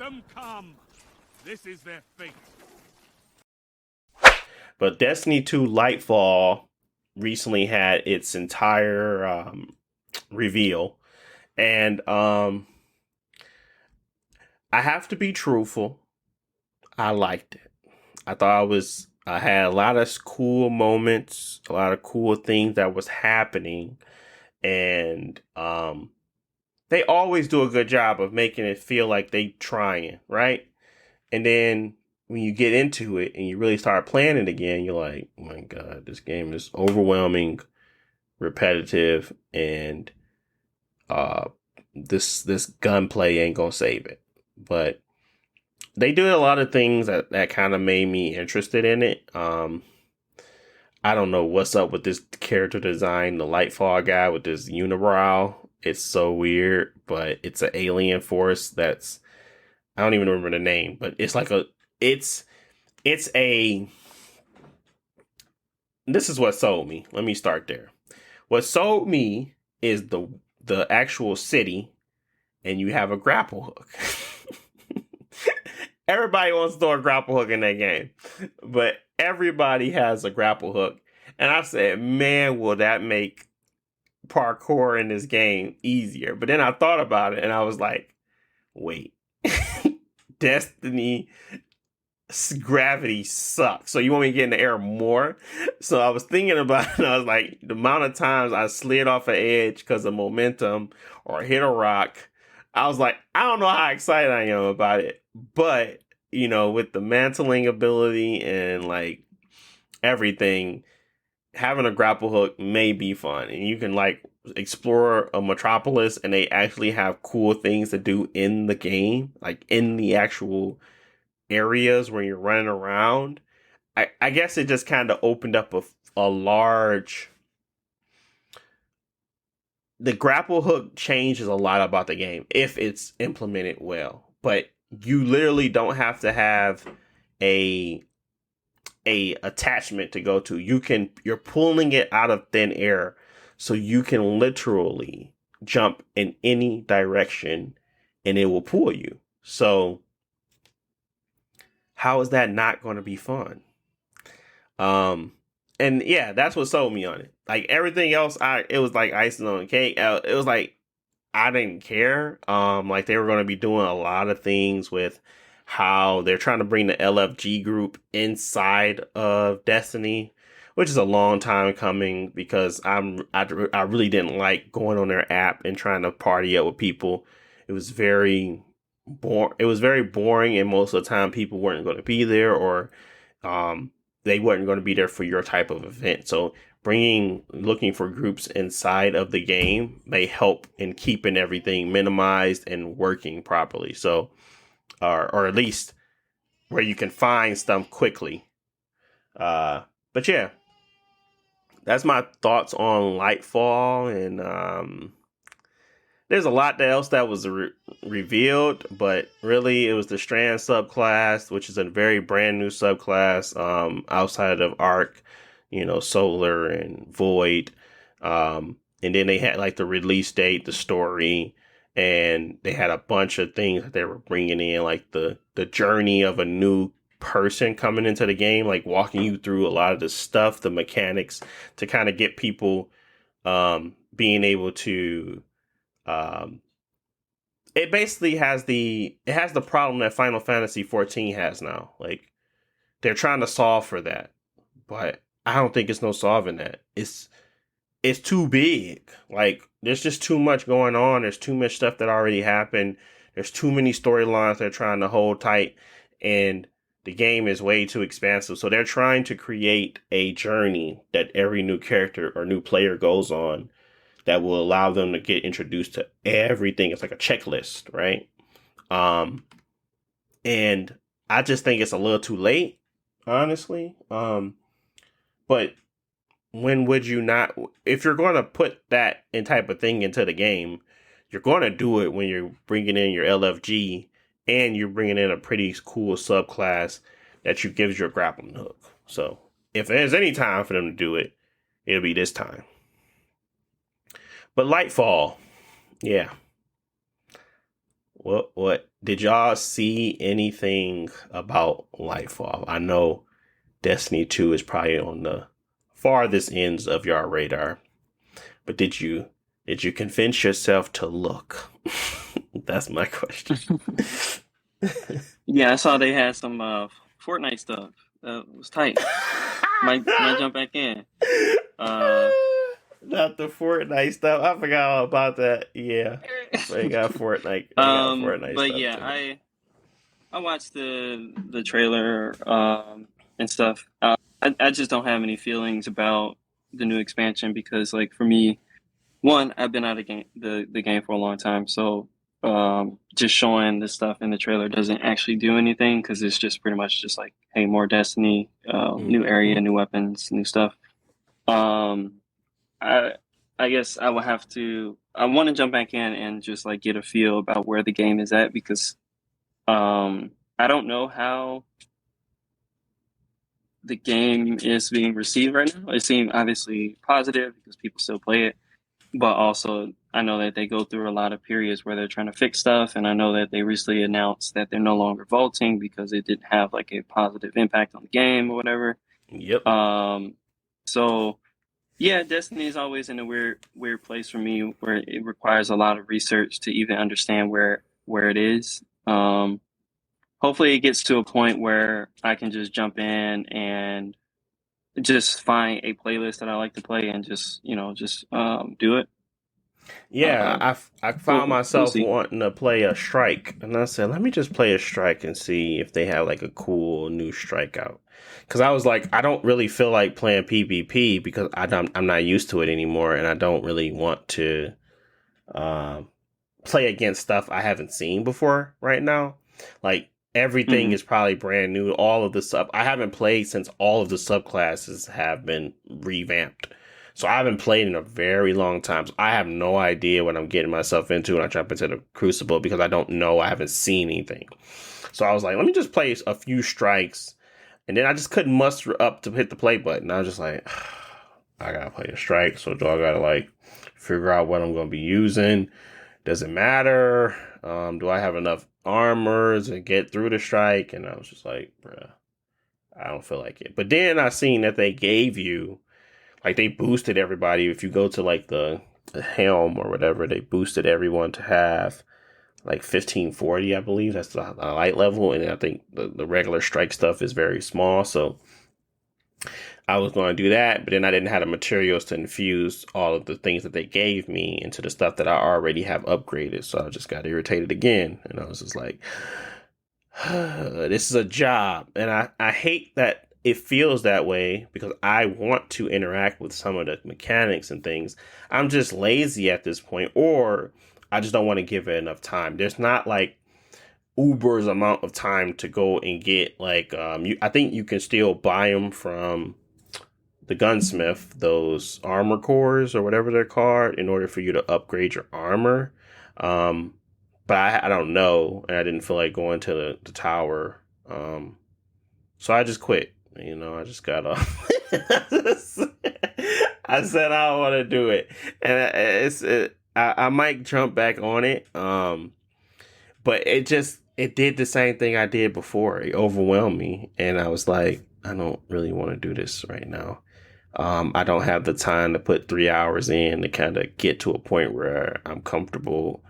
them come. This is their fate. But Destiny 2 Lightfall recently had its entire reveal. And I have to be truthful. I liked it. I had a lot of cool moments, a lot of cool things that was happening. And they always do a good job of making it feel like they trying, right? And then when you get into it and you really start playing it again, you're like, oh my God, this game is overwhelming, repetitive, and uh, this gunplay ain't gonna save it. But they do a lot of things that kind of made me interested in it. I don't know what's up with this character design, the Lightfall guy with this unibrow. It's so weird, but it's an alien force that's I don't even remember the name, but it's like it's a this is what sold me. Let me start there. What sold me is the actual city, and you have a grapple hook. Everybody wants to throw a grapple hook in that game, but everybody has a grapple hook. And I said, man, will that make parkour in this game easier? But then I thought about it and I was like, wait, Destiny gravity sucks. So you want me to get in the air more? So I was thinking about it. And I was like, the amount of times I slid off an edge because of momentum or hit a rock. I was like, I don't know how excited I am about it. But, you know, with the mantling ability and like everything, having a grapple hook may be fun. And you can like explore a metropolis and they actually have cool things to do in the game, like in the actual areas where you're running around. I guess it just kind of opened up a large. The grapple hook changes a lot about the game if it's implemented well, but you literally don't have to have a attachment to go to. You're pulling it out of thin air, so you can literally jump in any direction and it will pull you. So how is that not going to be fun? And yeah, that's what sold me on it. Like everything else, it was like icing on the cake. It was like I didn't care. Like they were going to be doing a lot of things with how they're trying to bring the LFG group inside of Destiny, which is a long time coming because I really didn't like going on their app and trying to party up with people. It was very boring, and most of the time people weren't going to be there, or they weren't going to be there for your type of event. So looking for groups inside of the game may help in keeping everything minimized and working properly. So, or at least where you can find stuff quickly. But yeah, that's my thoughts on Lightfall. And there's a lot else that was revealed, but really it was the Strand subclass, which is a very brand new subclass outside of Arc, Solar and Void. And then they had like the release date, the story, and they had a bunch of things that they were bringing in, like the journey of a new person coming into the game, like walking you through a lot of the stuff, the mechanics, to kind of get people being able to it basically has the problem that Final Fantasy 14 has now. Like they're trying to solve for that, but I don't think it's no solving that. It's too big. Like there's just too much going on. There's too much stuff that already happened. There's too many storylines they're trying to hold tight, and the game is way too expansive. So they're trying to create a journey that every new character or new player goes on that will allow them to get introduced to everything. It's like a checklist, right? And I just think it's a little too late, honestly. But when would you not? If you're going to put that type of thing into the game, you're going to do it when you're bringing in your LFG and you're bringing in a pretty cool subclass that you gives your grappling hook. So if there's any time for them to do it, it'll be this time. But Lightfall, yeah. What did y'all see anything about Lightfall? I know Destiny 2 is probably on the farthest ends of your radar, but did you convince yourself to look? That's my question. Yeah, I saw they had some Fortnite stuff. It was tight. Might jump back in. Uh, Not the Fortnite stuff. I forgot all about that. Yeah, they got Fortnite. They got Fortnite but stuff yeah, too. I watched the trailer and stuff. I just don't have any feelings about the new expansion because like for me, one, I've been out of the game for a long time, so just showing this stuff in the trailer doesn't actually do anything because it's just pretty much just like, hey, more Destiny, new area, Mhm. new weapons, new stuff. Um, I I guess I will have to. I want to jump back in and just like get a feel about where the game is at because I don't know how the game is being received right now. It seems obviously positive because people still play it, but also I know that they go through a lot of periods where they're trying to fix stuff, and I know that they recently announced that they're no longer vaulting because it didn't have like a positive impact on the game or whatever. Yep. Um, so yeah, Destiny is always in a weird place for me where it requires a lot of research to even understand where it is. Hopefully it gets to a point where I can just jump in and just find a playlist that I like to play and just do it. Yeah, Uh, I found we'll myself see. wanting to play a strike, and I said, let me just play a strike and see if they have like a cool new strike out. Because I was like, I don't really feel like playing PvP because I'm not used to it anymore, and I don't really want to um, play against stuff I haven't seen before right now. Like everything Hmm. is probably brand new. All of the sub I haven't played since all of the subclasses have been revamped. So I haven't played in a very long time. So I have no idea what I'm getting myself into when I jump into the Crucible because I don't know. I haven't seen anything. So I was like, let me just play a few strikes. And then I just couldn't muster up to hit the play button. I was just like, I gotta play a strike. So do I gotta like figure out what I'm gonna be using? Does it matter? Do I have enough armor to get through the strike? And I was just like, bruh, I don't feel like it. But then I seen that they gave you, like, they boosted everybody. If you go to like the helm or whatever, they boosted everyone to have like 1540, I believe. That's the light level. And I think the regular strike stuff is very small. So I was going to do that, but then I didn't have the materials to infuse all of the things that they gave me into the stuff that I already have upgraded. So I just got irritated again. And I was just like, this is a job. And I hate that it feels that way because I want to interact with some of the mechanics and things. I'm just lazy at this point, or I just don't want to give it enough time. There's not like Uber's amount of time to go and get like I think you can still buy them from the gunsmith, those armor cores or whatever they're called, in order for you to upgrade your armor. Um, but I don't know, and I didn't feel like going to the tower. So I just quit. You know, I just got off. I said I don't want to do it, and I might jump back on it. But it did the same thing I did before. It overwhelmed me, and I was like, I don't really want to do this right now. I don't have the time to put 3 hours in to kind of get to a point where I'm comfortable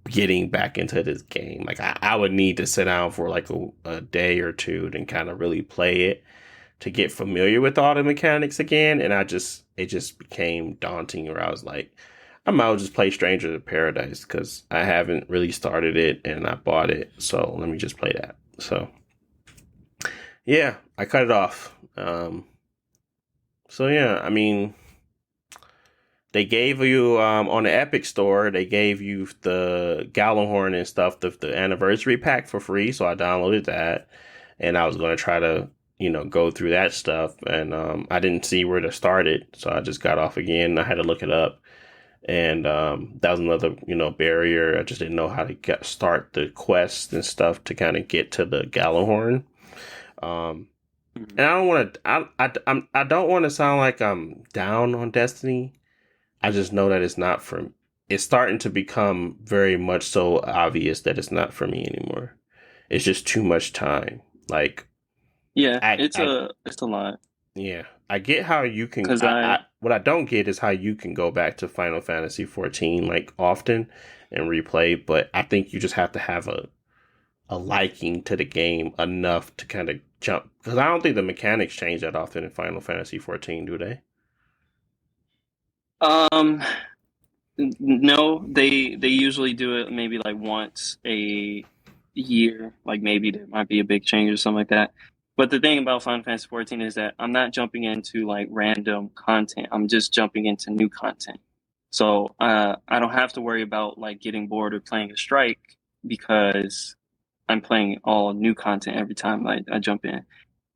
getting back into this game. Like I would need to sit down for like a day or two and kind of really play it to get familiar with all the mechanics again. And it just became daunting where I was like, I might as well just play Strangers of Paradise because I haven't really started it and I bought it. So let me just play that. So yeah, I cut it off. So yeah, I mean, they gave you on the Epic Store. They gave you the Gallahorn and stuff, the anniversary pack for free. So I downloaded that, and I was going to try to go through that stuff, and I didn't see where to start it, so I just got off again. I had to look it up, and that was another barrier. I just didn't know how to start the quests and stuff to kind of get to the Gallahorn. Um, Mhm. and I don't want to. I don't want to sound like I'm down on Destiny. I just know that it's not for it's starting to become very much so obvious that it's not for me anymore. It's just too much time. Like Yeah, I it's a lot yeah, I get how you can. because I What I don't get is how you can go back to Final Fantasy 14 like often and replay. But I think you just have to have a liking to the game enough to kind of jump, because I don't think the mechanics change that often in Final Fantasy 14, do they? um no, they usually do it maybe like once a year, like maybe there might be a big change or something like that. But the thing about Final Fantasy 14 is that I'm not jumping into like random content. I'm just jumping into new content. So I don't have to worry about like getting bored or playing a strike because I'm playing all new content every time I jump in.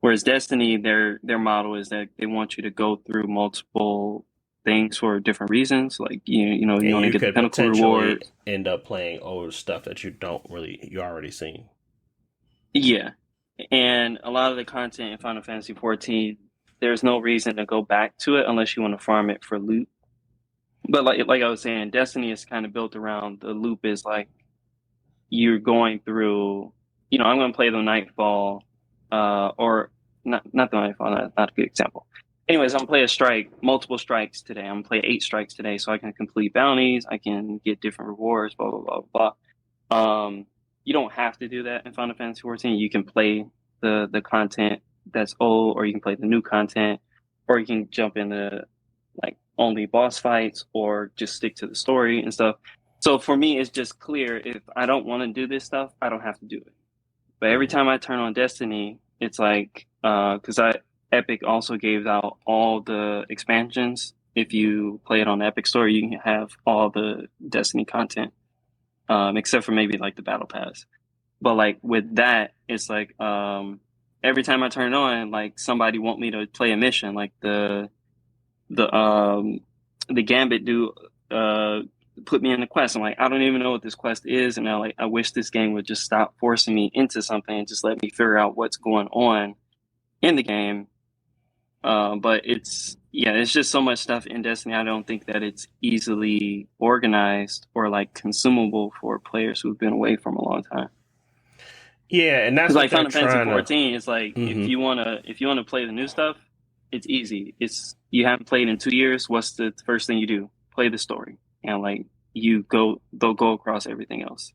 Whereas Destiny, their model is that they want you to go through multiple things for different reasons. Like you And want to you get the could pinnacle potentially rewards. end up playing old stuff that you already seen. Yeah, and a lot of the content in Final Fantasy 14, there's no reason to go back to it unless you want to farm it for loot. But like I was saying, Destiny is kind of built around the loop is like you're going through. I'm going to play the Nightfall, or not the Nightfall. Not a good example. Anyways, I'm gonna play a strike, multiple strikes today. I'm gonna play 8 strikes today, so I can complete bounties. I can get different rewards. Blah blah blah blah. You don't have to do that in Final Fantasy 14. You can play the content that's old, or you can play the new content, or you can jump into like only boss fights, or just stick to the story and stuff. So for me, it's just clear if I don't want to do this stuff, I don't have to do it. But every Mhm. time I turn on Destiny, it's like because I Epic also gave out all the expansions. If you play it on the Epic Store, you can have all the Destiny content, except for maybe like the Battle Pass. But like with that, it's like every time I turn it on, like somebody want me to play a mission, like the the Gambit do uh put me in the quest. I'm like, I don't even know what this quest is, and I wish this game would just stop forcing me into something and just let me figure out what's going on in the game. But it's just so much stuff in Destiny. I don't think that it's easily organized or like consumable for players who've been away from a long time. Yeah, and that's Because what like they're Final Fantasy trying to. 14, it's like Hmm. if you wanna play the new stuff, it's easy. It's you haven't played in 2 years. What's the first thing you do? Play the story, and like they'll go across everything else.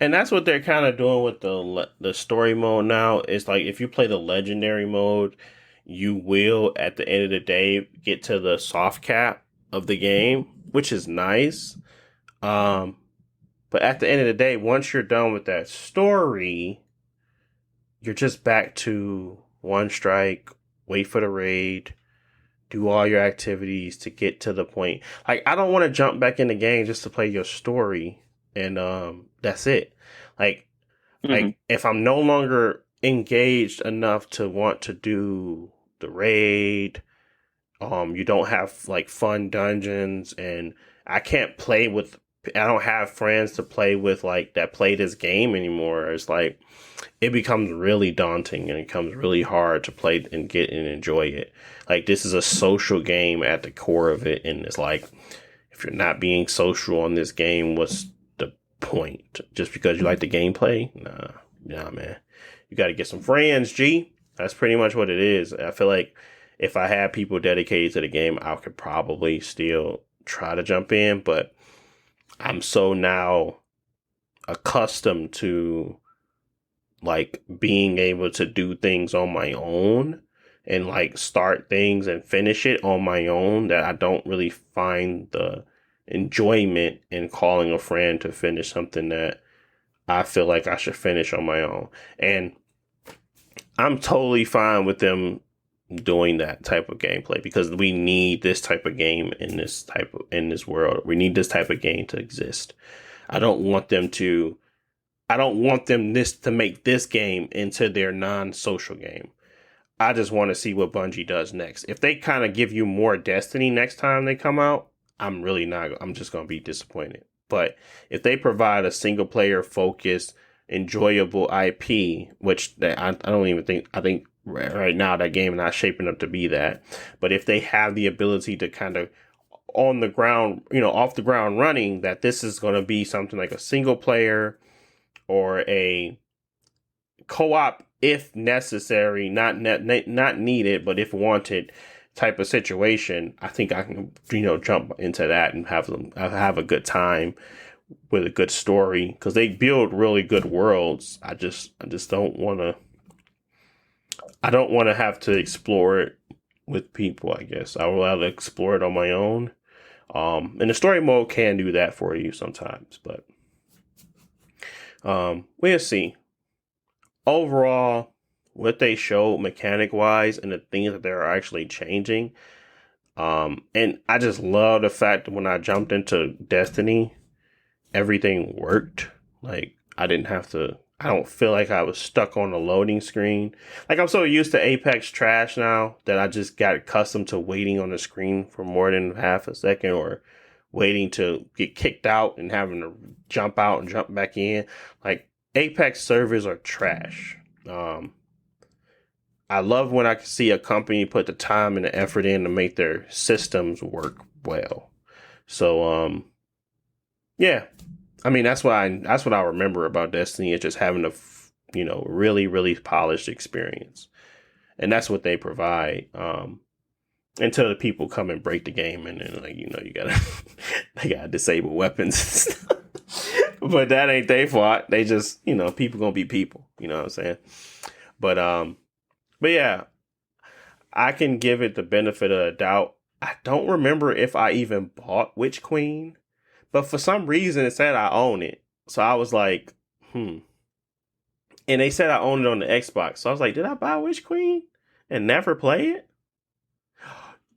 And that's what they're kind of doing with the story mode now. It's like if you play the legendary mode, you will at the end of the day get to the soft cap of the game, which is nice. Um, but at the end of the day, once you're done with that story, you're just back to one strike, wait for the raid, do all your activities to get to the point. Like I don't want to jump back in the game just to play your story and that's it. Like Hmm. like if I'm no longer engaged enough to want to do the raid, you don't have like fun dungeons, and I can't play with. I don't have friends to play with like that play this game anymore. It's like it becomes really daunting and it becomes really hard to play and get and enjoy it. Like this is a social game at the core of it, and it's like if you're not being social on this game, what's the point? Just because you like the gameplay? Nah, man. You got to get some friends, G. That's pretty much what it is. I feel like if I had people dedicated to the game, I could probably still try to jump in, but I'm so now accustomed to like being able to do things on my own and like start things and finish it on my own that I don't really find the enjoyment in calling a friend to finish something that I feel like I should finish on my own. And I'm totally fine with them doing that type of gameplay because we need this type of game in this world. We need this type of game to exist. I don't want them to I don't want them this to make this game into their non-social game. I just want to see what Bungie does next. If they kind of give you more Destiny next time they come out, I'm really not. I'm just going to be disappointed. But if they provide a single player focused, enjoyable IP, which I don't even think, I think right now that game is not shaping up to be that. But if they have the ability to kind of on the ground, off the ground running, that this is going to be something like a single player or a co-op if necessary, not needed, but if wanted type of situation. I think I can, jump into that and have a good time with a good story, because they build really good worlds. I just don't want to. I don't want to have to explore it with people. I guess I would rather explore it on my own. And the story mode can do that for you sometimes, but we'll see. Overall, what they showed mechanic wise and the things that they're actually changing. And I just love the fact that when I jumped into Destiny, everything worked. Like, I don't feel like I was stuck on a loading screen. Like, I'm so used to Apex trash now that I just got accustomed to waiting on the screen for more than half a second, or waiting to get kicked out and having to jump out and jump back in. Like, Apex servers are trash. I love when I can see a company put the time and the effort in to make their systems work well. So, yeah. I mean, that's what I remember about Destiny, is just having a, really, really polished experience. And that's what they provide. Until the people come and break the game, and then, like, you gotta, they gotta disable weapons and stuff. But that ain't their fault. They just, people gonna be people. You know what I'm saying? But yeah, I can give it the benefit of the doubt. I don't remember if I even bought Witch Queen, but for some reason it said I own it. So I was like, And they said I own it on the Xbox. So I was like, did I buy Witch Queen and never play it?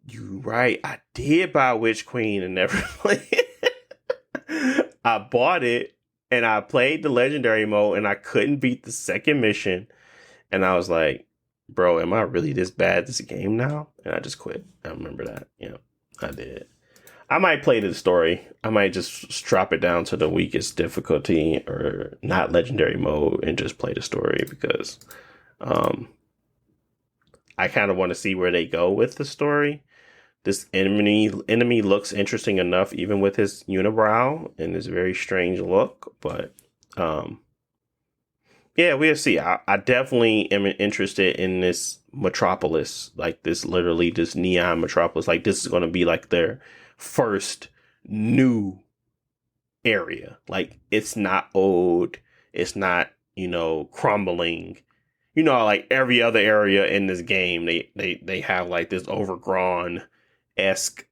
You right. I did buy Witch Queen and never play it. I bought it and I played the legendary mode and I couldn't beat the second mission. And I was like, bro, am I really this bad at this game now? And I just quit. I remember that. I did. I might play the story. I might just drop it down to the weakest difficulty or not legendary mode and just play the story, because I kind of want to see where they go with the story. This enemy looks interesting enough, even with his unibrow and his very strange look. But yeah, we'll see. I definitely am interested in this metropolis, like this neon metropolis. Like, this is going to be like their first new area. Like, it's not old. It's not, crumbling. Like every other area in this game, they have like this overgrown-esque,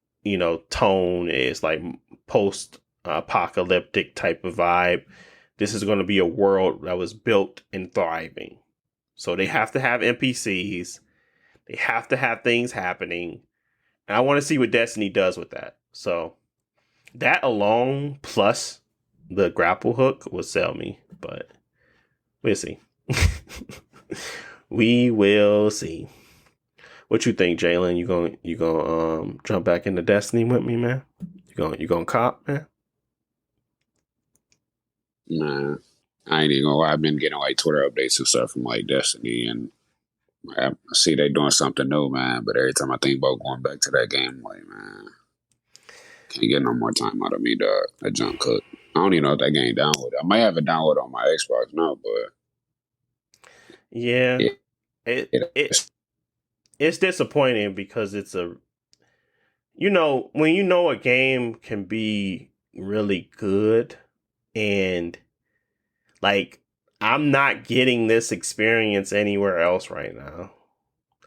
tone. It's like post-apocalyptic type of vibe. This is going to be a world that was built and thriving. So they have to have NPCs. They have to have things happening. And I want to see what Destiny does with that. So that alone, plus the grapple hook, will sell me. But we'll see. We will see. What you think, Jalen? You gonna jump back into Destiny with me, man? You gonna cop, man? Nah, I ain't even gonna lie. I've been getting like Twitter updates and stuff from like Destiny, and I see they doing something new, man. But every time I think about going back to that game, I'm like, man, can't get no more time out of me, dog. That junk cook. I don't even know if that game downloaded. I might have it downloaded on my Xbox now, but yeah, it's disappointing, because it's when a game can be really good. And like, I'm not getting this experience anywhere else right now.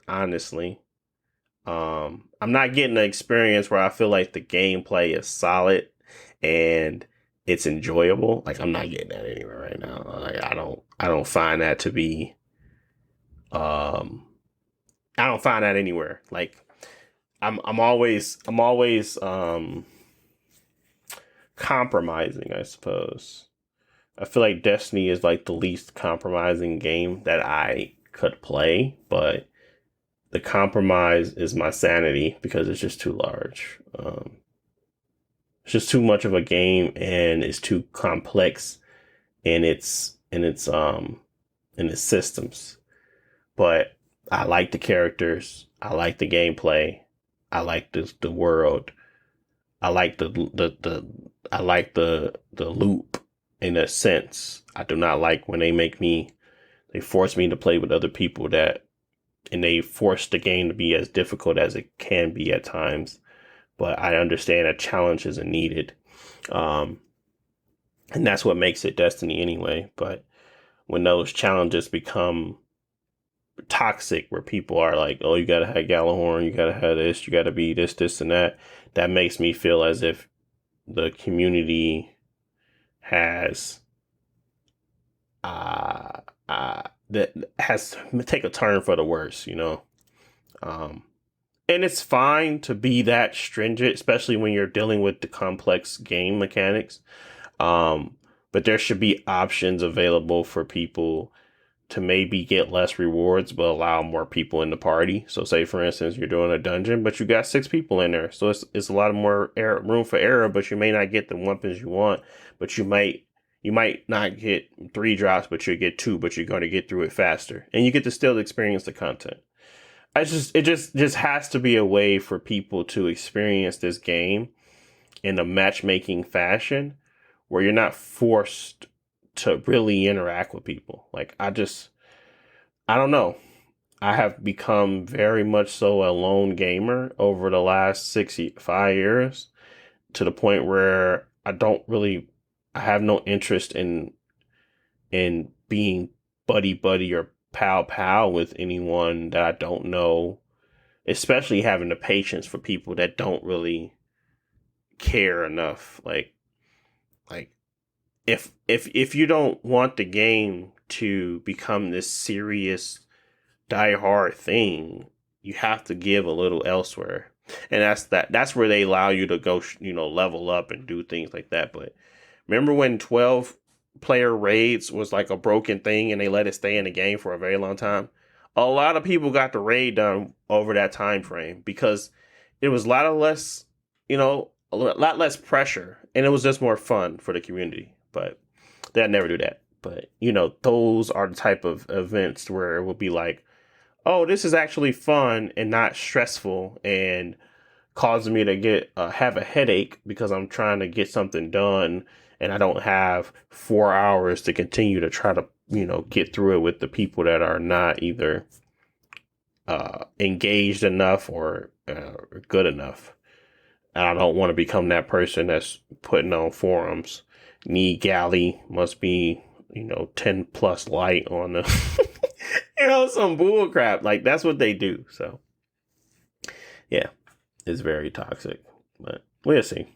Honestly. I'm not getting an experience where I feel like the gameplay is solid and it's enjoyable. Like, I'm not getting that anywhere right now. Like, I don't find that to be I don't find that anywhere. Like, I'm always compromising, I suppose. I feel like Destiny is like the least compromising game that I could play, but the compromise is my sanity, because it's just too large. It's just too much of a game, and it's too complex in its systems. But I like the characters. I like the gameplay. I like the world. I like I like the loop in a sense. I do not like when they force me to play with other people and they force the game to be as difficult as it can be at times. But I understand that challenges are needed. And that's what makes it Destiny anyway. But when those challenges become toxic, where people are like, oh, you gotta have Gallahorn, you gotta have this, you gotta be this, and that makes me feel as if the community has that has to take a turn for the worse, you know. And it's fine to be that stringent, especially when you're dealing with the complex game mechanics. But there should be options available for people to maybe get less rewards, but allow more people in the party. So say, for instance, you're doing a dungeon, but you got 6 people in there. So it's a lot of more room for error, but you may not get the weapons you want, but you might not get 3 drops, but you'll get 2, but you're going to get through it faster. And you get to still experience the content. It just has to be a way for people to experience this game in a matchmaking fashion where you're not forced to really interact with people. Like, I don't know. I have become very much so a lone gamer over the last 5 years, to the point where I have no interest in being buddy or pal with anyone that I don't know, especially having the patience for people that don't really care enough. Like if you don't want the game to become this serious die-hard thing, you have to give a little elsewhere. And that's where they allow you to go, level up and do things like that. But remember when 12 player raids was like a broken thing and they let it stay in the game for a very long time? A lot of people got the raid done over that time frame because it was a lot less pressure, and it was just more fun for the community. But they'd never do that. But those are the type of events where it will be like, oh, this is actually fun and not stressful and causing me to have a headache because I'm trying to get something done and I don't have 4 hours to continue to try to get through it with the people that are not either engaged enough or good enough. And I don't want to become that person that's putting on forums, need galley, must be 10 plus light on the some bull crap. Like, that's what they do. So yeah, it's very toxic, but we'll see.